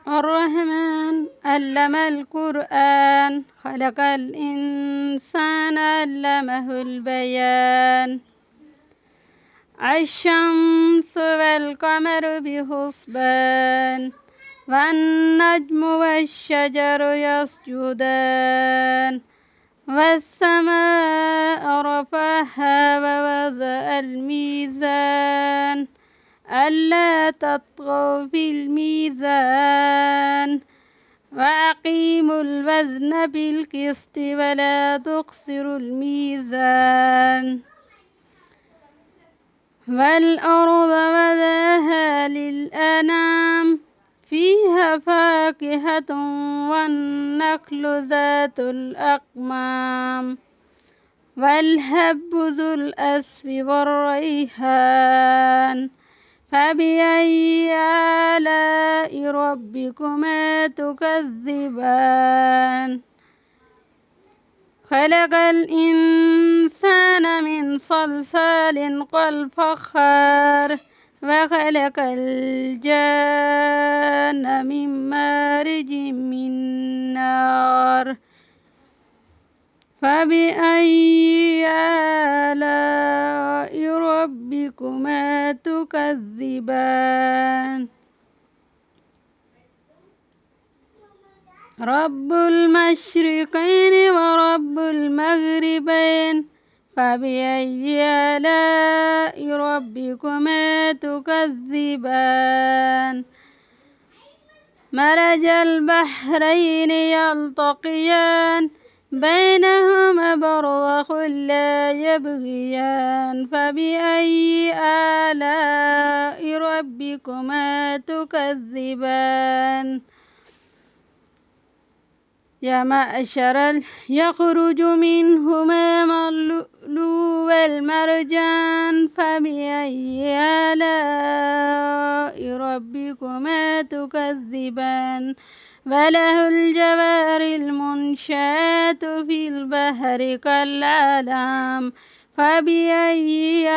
الرحمن علم القرآن خلق الإنسان علمه البيان الشمس والقمر بحسبان والنجم والشجر يسجدان والسماء رفعها ووضع الميزان ألا تطغوا في الميزان وأقيموا الوزن بالقسط ولا تخسروا الميزان والأرض وضعها للأنام فيها فاكهة والنخل ذات الأكمام والهب ذو الأسف والريحان فبأي آلاء ربكما تكذبان خلق الإنسان من صلصال كالفخار وخلق الجان من مارج من نار فبأي آلاء ربكما تكذبان رب المشرقين ورب المغربين فبأي آلاء ربكما تكذبان مرج البحرين يلتقيان بينهما برزخ لا يبغيان فبأي آلاء ربكما تكذبان يا معشر يخرج منهما اللؤلؤ والمرجان فبأي آلاء ربكما تكذبان وله الجوار المنشآت في البحر كالأعلام فبأي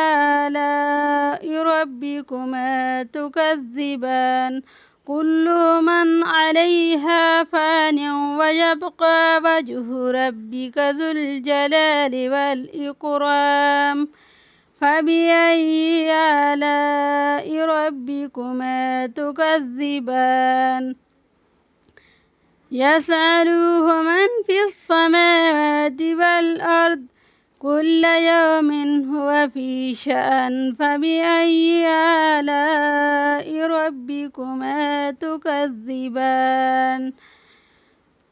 آلاء ربكما تكذبان كل من عليها فان ويبقى وجه ربك ذو الجلال والإكرام فبأي آلاء ربكما تكذبان يسأله من في السماوات والأرض كل يوم هو في شأن فبأي آلاء ربكما تكذبان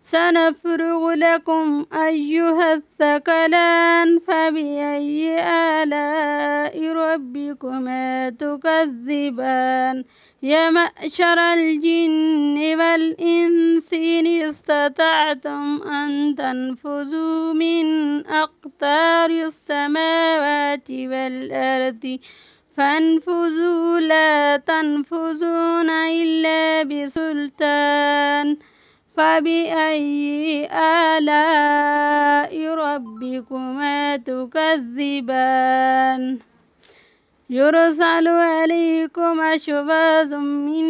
سنفرغ لكم أيها الثقلان فبأي آلاء ربكما تكذبان يا معشر الجن والإنس إن استطعتم أن تنفذوا من أقطار السماوات والأرض فانفذوا لا تنفذون إلا بسلطان فبأي آلاء ربكما تكذبان يرسل عليكم شواظ من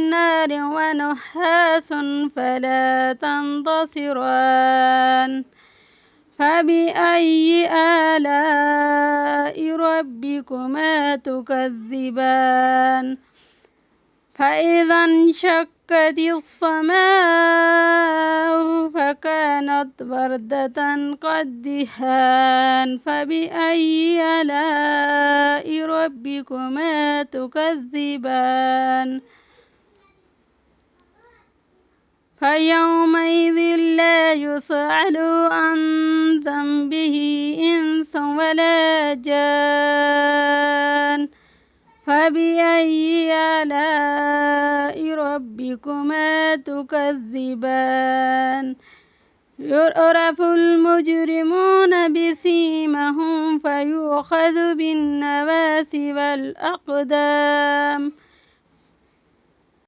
نار ونحاس فلا تنتصران فبأي آلاء ربكما تكذبان فإذا انشقت السماء فكانت وردة كالدهان فبأي آلاء ربكما تكذبان فيومئذ لا يسأل عن ذنبه إنس ولا جان فبأي آلاء ربكما تكذبان يعرف المجرمون بسيمهم فيؤخذ بالنواصي والأقدام